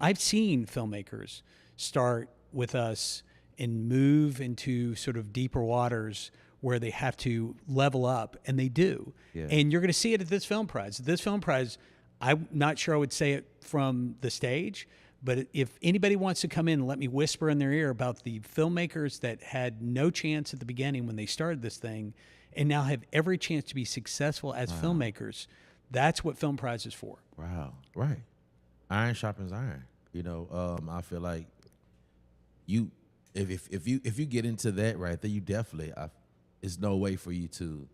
[SPEAKER 1] I've seen filmmakers start with us and move into sort of deeper waters where they have to level up, and they do. Yeah. And you're going to see it at this Film Prize. This Film Prize, I'm not sure I would say it from the stage, but if anybody wants to come in and let me whisper in their ear about the filmmakers that had no chance at the beginning when they started this thing and now have every chance to be successful as filmmakers, that's what Film Prize is for.
[SPEAKER 2] Wow. Right. Iron sharpens iron. I feel like if you get into that right there, you definitely, it's no way for you to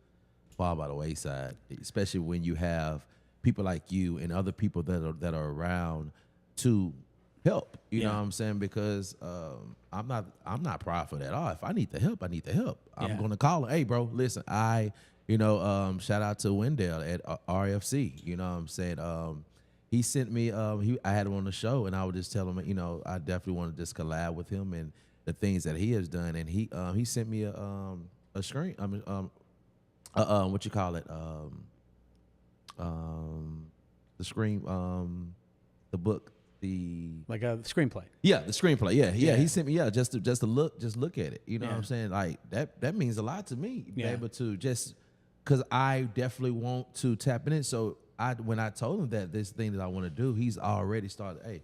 [SPEAKER 2] fall by the wayside, especially when you have people like you and other people that are around to help. You know what I'm saying? Because I'm not prideful at all. If I need the help, I need the help. I'm gonna call her. Hey, bro, listen. Shout out to Wendell at RFC. You know what I'm saying? He sent me. I had him on the show, and I would just tell him, I definitely want to just collab with him and the things that he has done. And he sent me a screen. I mean, what you call it? The screen. The book.
[SPEAKER 1] Like a screenplay.
[SPEAKER 2] Yeah, the screenplay. Yeah. He sent me. Yeah, just to look at it. You know what I'm saying? Like that means a lot to me. Be able to just because I definitely want to tap in it. So when I told him that this thing that I want to do, he's already started. Hey,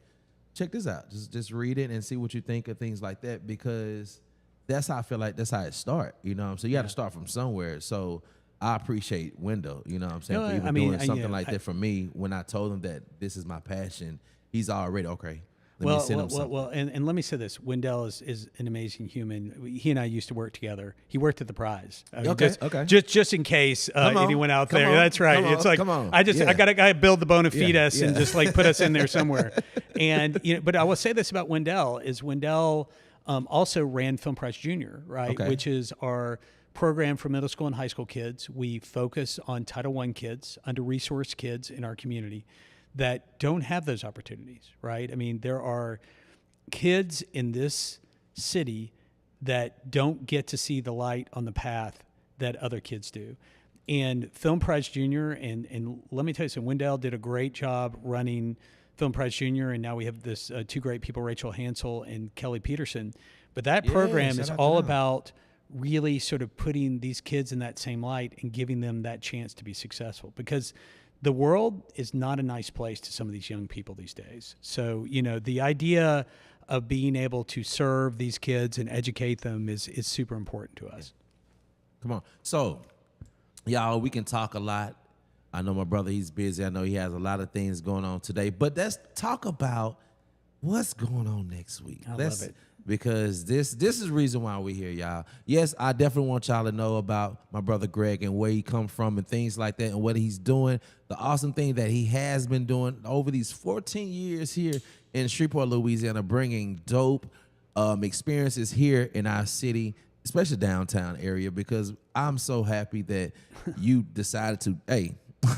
[SPEAKER 2] check this out. Just read it and see what you think of things like that, because that's how I feel like that's how it starts. You know what I'm saying? You got to start from somewhere. So I appreciate Wendell. You know what I'm saying? For even doing something like that for me. When I told him that this is my passion, he's already okay. Let me send him something.
[SPEAKER 1] Well, and let me say this: Wendell is an amazing human. He and I used to work together. He worked at the Prize. Just in case anyone out there. That's right. It's like I got a guy build the bona fides and just like put us in there somewhere. And but I will say this about Wendell is Wendell also ran Film Prize Junior, right? Which is our program for middle school and high school kids. We focus on Title I kids, under-resourced kids in our community that don't have those opportunities, right? I mean, there are kids in this city that don't get to see the light on the path that other kids do. And Film Prize Junior, and let me tell you something, Wendell did a great job running Film Prize Junior, and now we have this two great people, Rachel Hansel and Kelly Peterson. But that program is all about really sort of putting these kids in that same light and giving them that chance to be successful, because the world is not a nice place to some of these young people these days. So, the idea of being able to serve these kids and educate them is super important to us.
[SPEAKER 2] Come on. So, y'all, we can talk a lot. I know my brother, he's busy. I know he has a lot of things going on today. But let's talk about what's going on next week.
[SPEAKER 1] I love it.
[SPEAKER 2] Because this is the reason why we're here, y'all. Yes, I definitely want y'all to know about my brother Greg and where he come from and things like that and what he's doing. The awesome thing that he has been doing over these 14 years here in Shreveport, Louisiana, bringing dope experiences here in our city, especially downtown area, because I'm so happy that you decided to, hey,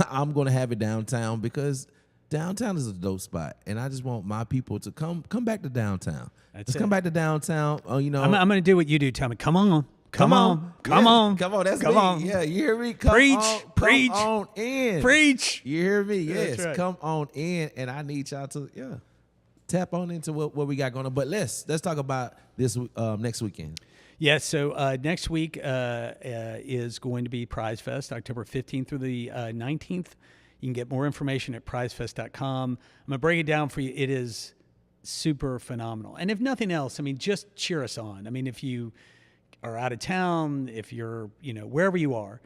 [SPEAKER 2] I'm going to have it downtown, because downtown is a dope spot, and I just want my people to come back to downtown. Let's come back to downtown. I'm
[SPEAKER 1] going to do what you do, Tommy. Come on. Come on.
[SPEAKER 2] That's
[SPEAKER 1] come
[SPEAKER 2] me.
[SPEAKER 1] On.
[SPEAKER 2] Yeah, you hear me?
[SPEAKER 1] Preach.
[SPEAKER 2] Come on in.
[SPEAKER 1] Preach.
[SPEAKER 2] You hear me? Yes.
[SPEAKER 1] Right.
[SPEAKER 2] Come on in, and I need y'all to tap on into what we got going on. But let's talk about this next weekend.
[SPEAKER 1] Yes, so next week is going to be Prize Fest, October 15th through the 19th. You can get more information at prizefest.com. I'm going to break it down for you. It is super phenomenal. And if nothing else, I mean, just cheer us on. I mean, if you are out of town, if you're, wherever you are,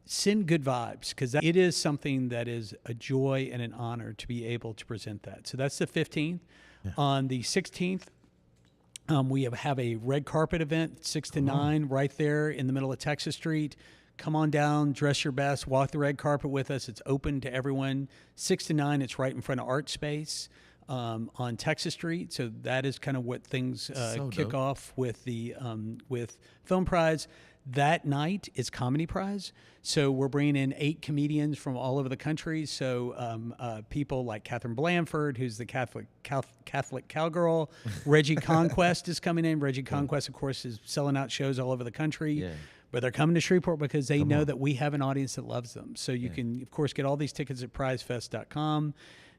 [SPEAKER 1] send good vibes, because it is something that is a joy and an honor to be able to present that. So that's the 15th. Yeah. On the 16th, we have a red carpet event, 6 to 9, right there in the middle of Texas Street. Come on down, dress your best, walk the red carpet with us. It's open to everyone. 6 to 9, it's right in front of Art Space on Texas Street. So that is kind of what things kick off with the with Film Prize. That night is Comedy Prize. So we're bringing in 8 comedians from all over the country. So people like Catherine Blanford, who's the Catholic cowgirl. Reggie Conquest is coming in. Reggie Conquest, of course, is selling out shows all over the country. Yeah. But they're coming to Shreveport because they know that we have an audience that loves them. So you can, of course, get all these tickets at prizefest.com.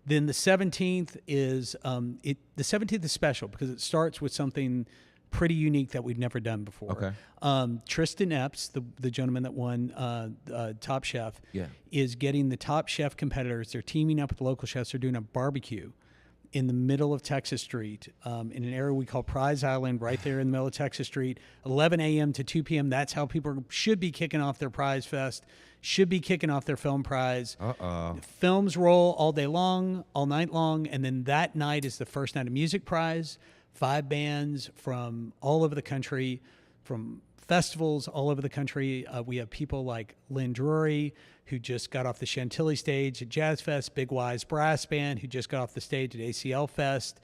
[SPEAKER 1] Then the 17th is the 17th is special because it starts with something pretty unique that we've never done before. Okay. Tristan Epps, the gentleman that won Top Chef, is getting the Top Chef competitors. They're teaming up with local chefs. They're doing a barbecue in the middle of Texas Street, in an area we call Prize Island, right there in the middle of Texas Street, 11 a.m. to 2 p.m. That's how people should be kicking off their Prize Fest, should be kicking off their Film Prize. Films roll all day long, all night long, and then that night is the first night of Music Prize. 5 bands from all over the country, from festivals all over the country. We have people like Lynn Drury, who just got off the Chantilly stage at Jazz Fest, Big Wise Brass Band, who just got off the stage at ACL Fest,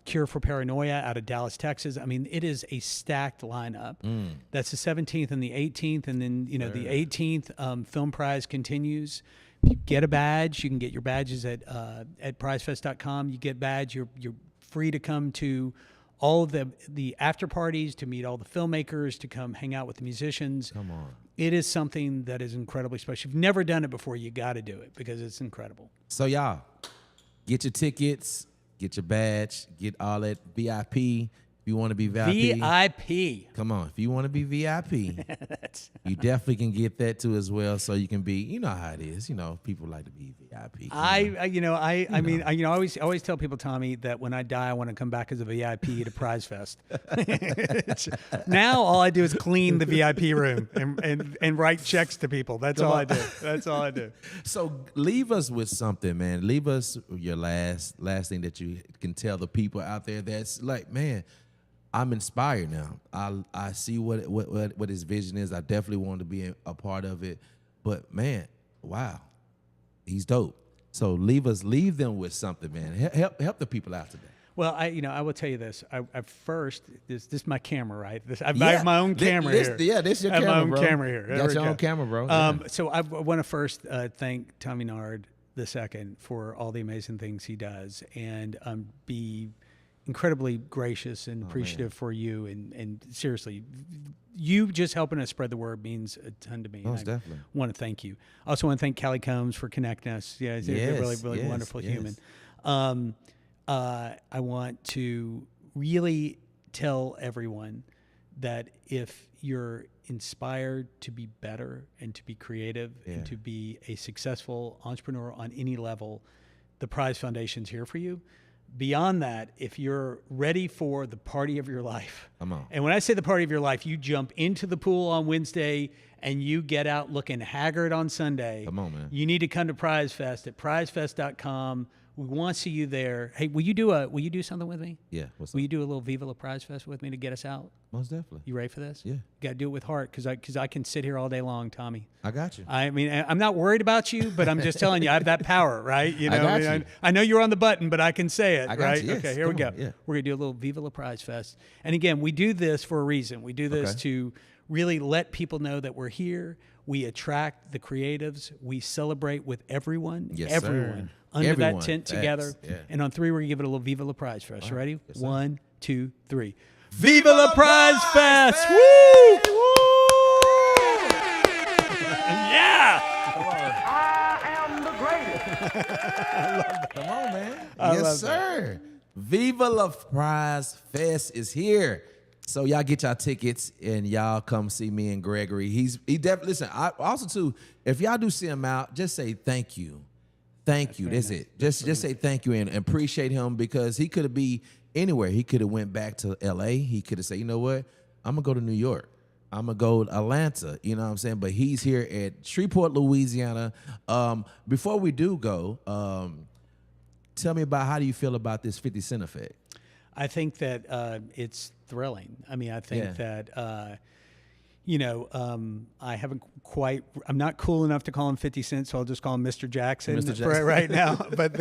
[SPEAKER 1] Cure for Paranoia out of Dallas, Texas. I mean, it is a stacked lineup. That's the 17th and the 18th, and then the 18th Film Prize continues. If you get a badge, you can get your badges at prizefest.com. You get badge, you're free to come to all of the after parties, to meet all the filmmakers, to come hang out with the musicians.
[SPEAKER 2] Come on.
[SPEAKER 1] It is something that is incredibly special. If you've never done it before, you got to do it because it's incredible.
[SPEAKER 2] So y'all, get your tickets, get your badge, get all that VIP. If you want to be VIP.
[SPEAKER 1] VIP.
[SPEAKER 2] Come on. If you want to be VIP,
[SPEAKER 1] minutes.
[SPEAKER 2] You definitely can get that too as well, so you can be. You know how it is. You know, people like to be VIP.
[SPEAKER 1] I always tell people, Tommy, that when I die, I want to come back as a VIP at a Prize Fest. Now all I do is clean the VIP room and write checks to people. That's all I do. That's all I do.
[SPEAKER 2] So leave us with something, man. Leave us your last thing that you can tell the people out there that's like, man, I'm inspired now. I see what his vision is. I definitely want to be a part of it. But man, wow, he's dope. So leave them with something, man. Help the people out today.
[SPEAKER 1] Well, I will tell you this. I first, this is my camera, right? I have my own camera here.
[SPEAKER 2] Yeah, this is your camera,
[SPEAKER 1] I have my
[SPEAKER 2] bro.
[SPEAKER 1] own camera here.
[SPEAKER 2] Got your own camera, bro.
[SPEAKER 1] So I want to first thank Tommy Nard II for all the amazing things he does, and be incredibly gracious and appreciative for you. And seriously, you just helping us spread the word means a ton to me.
[SPEAKER 2] Most definitely.
[SPEAKER 1] I want to thank you. I also want to thank Callie Combs for connecting us. Yeah, he's a really wonderful human. I want to really tell everyone that if you're inspired to be better and to be creative and to be a successful entrepreneur on any level, the Prize Foundation's here for you. Beyond that, if you're ready for the party of your life,
[SPEAKER 2] come on.
[SPEAKER 1] And when I say the party of your life, you jump into the pool on Wednesday and you get out looking haggard on Sunday.
[SPEAKER 2] Come on, man.
[SPEAKER 1] You need to come to Prize Fest at prizefest.com. We want to see you there. Hey, will you do something with me?
[SPEAKER 2] Yeah.
[SPEAKER 1] Will you do a little Viva La Prize Fest with me to get us out?
[SPEAKER 2] Most definitely.
[SPEAKER 1] You ready for this?
[SPEAKER 2] Yeah.
[SPEAKER 1] Got to do it with heart because I can sit here all day long, Tommy.
[SPEAKER 2] I got you.
[SPEAKER 1] I mean, I'm not worried about you, but I'm just telling you, I have that power, right? You know,
[SPEAKER 2] I got you.
[SPEAKER 1] I know you're on the button, but I can say it,
[SPEAKER 2] I got
[SPEAKER 1] right?
[SPEAKER 2] you, yes.
[SPEAKER 1] Okay, here we go.
[SPEAKER 2] Yeah.
[SPEAKER 1] We're going to do a little Viva La Prize Fest. And again, we do this for a reason. We do this to really let people know that we're here. We attract the creatives. We celebrate with everyone.
[SPEAKER 2] Yes,
[SPEAKER 1] everyone.
[SPEAKER 2] sir.
[SPEAKER 1] Under
[SPEAKER 2] Everyone.
[SPEAKER 1] that tent together.
[SPEAKER 2] Yeah.
[SPEAKER 1] And on 3, we're going to give it a little Viva La Prize Fest. You ready?
[SPEAKER 2] Yes, sir.
[SPEAKER 1] 1, 2, 3. Viva La Prize Fest! Woo! Yeah!
[SPEAKER 3] I am the greatest.
[SPEAKER 2] Come on, man.
[SPEAKER 1] I
[SPEAKER 2] Yes,
[SPEAKER 1] love
[SPEAKER 2] sir. Viva La Prize Fest is here. So y'all get y'all tickets and y'all come see me and Gregory. He definitely, listen, I also too, if y'all do see him out, just say thank you. Thank you. That's it. Just say thank you and appreciate him, because he could have been anywhere. He could have went back to LA. He could have said, you know what? I'm gonna go to New York. I'm gonna go to Atlanta. You know what I'm saying? But he's here at Shreveport, Louisiana. Before we do go, tell me about, how do you feel about this 50 Cent effect?
[SPEAKER 1] I think that it's thrilling. I mean, I think that, I'm not cool enough to call him 50 Cent, so I'll just call him Mr. Jackson, right now. But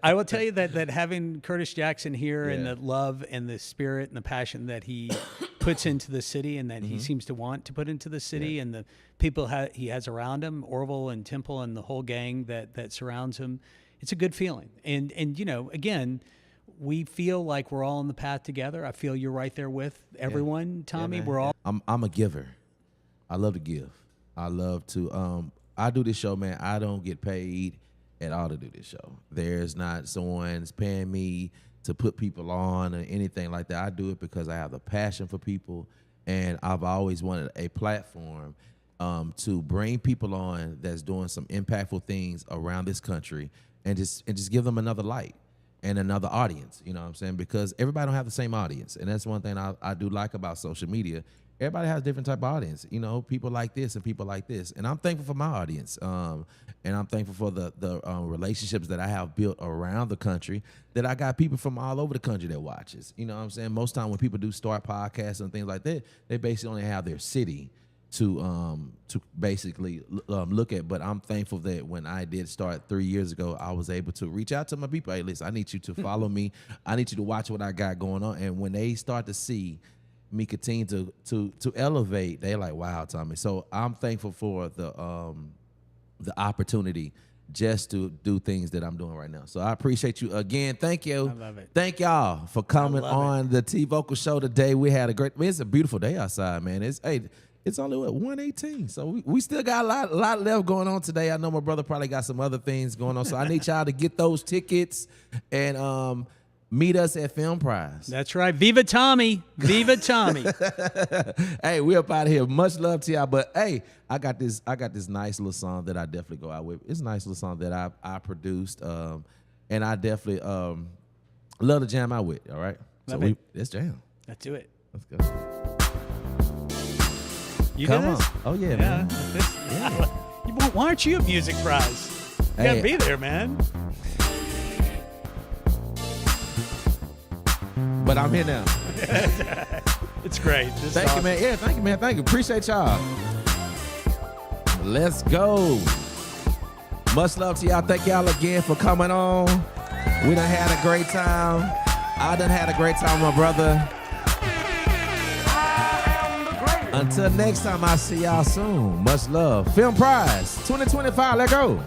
[SPEAKER 1] I will tell you that having Curtis Jackson here and the love and the spirit and the passion that he puts into the city and that he seems to want to put into the city and the people he has around him, Orville and Temple and the whole gang that surrounds him, it's a good feeling. And again, we feel like we're all on the path together. I feel you're right there with everyone, Tommy. We're all.
[SPEAKER 2] I'm a giver. I love to give. I love to. I do this show, man. I don't get paid at all to do this show. There's not someone's paying me to put people on or anything like that. I do it because I have the passion for people, and I've always wanted a platform to bring people on that's doing some impactful things around this country, and just give them another light and another audience, you know what I'm saying? Because everybody don't have the same audience. And that's one thing I do like about social media. Everybody has a different type of audience. You know, people like this and people like this. And I'm thankful for my audience. And I'm thankful for the relationships that I have built around the country, that I got people from all over the country that watches. You know what I'm saying? Most time when people do start podcasts and things like that, they basically only have their city to basically look at. But I'm thankful that when I did start 3 years ago, I was able to reach out to my people. Hey, listen, I need you to follow me. I need you to watch what I got going on. And when they start to see me continue to elevate, they're like, wow, Tommy. So I'm thankful for the opportunity just to do things that I'm doing right now. So I appreciate you again. Thank you.
[SPEAKER 1] I love it.
[SPEAKER 2] Thank y'all for coming on the T-Vocal Show today. We had it's a beautiful day outside, man. It's only 1:18, so we still got a lot left going on today. I know my brother probably got some other things going on, so I need y'all to get those tickets. And meet us at Film Prize.
[SPEAKER 1] That's right. Viva Tommy. Viva Tommy.
[SPEAKER 2] Hey, we up out of here. Much love to y'all. But hey, I got this nice little song that I definitely go out with. It's a nice little song that I produced. And I definitely love to jam out with. All right. Let's jam.
[SPEAKER 1] Let's do it.
[SPEAKER 2] Let's go.
[SPEAKER 1] You
[SPEAKER 2] Come
[SPEAKER 1] do
[SPEAKER 2] on.
[SPEAKER 1] this?
[SPEAKER 2] Oh yeah, man.
[SPEAKER 1] Yeah. Why aren't you a music prize? You gotta be there, man.
[SPEAKER 2] But I'm here now.
[SPEAKER 1] It's great.
[SPEAKER 2] Thank you, man. Yeah, thank you, man. Thank you. Appreciate y'all. Let's go. Much love to y'all. Thank y'all again for coming on. We done had a great time. I done had a great time with my brother. Until next time, I'll see y'all soon. Much love. Film Prize 2025. Let go.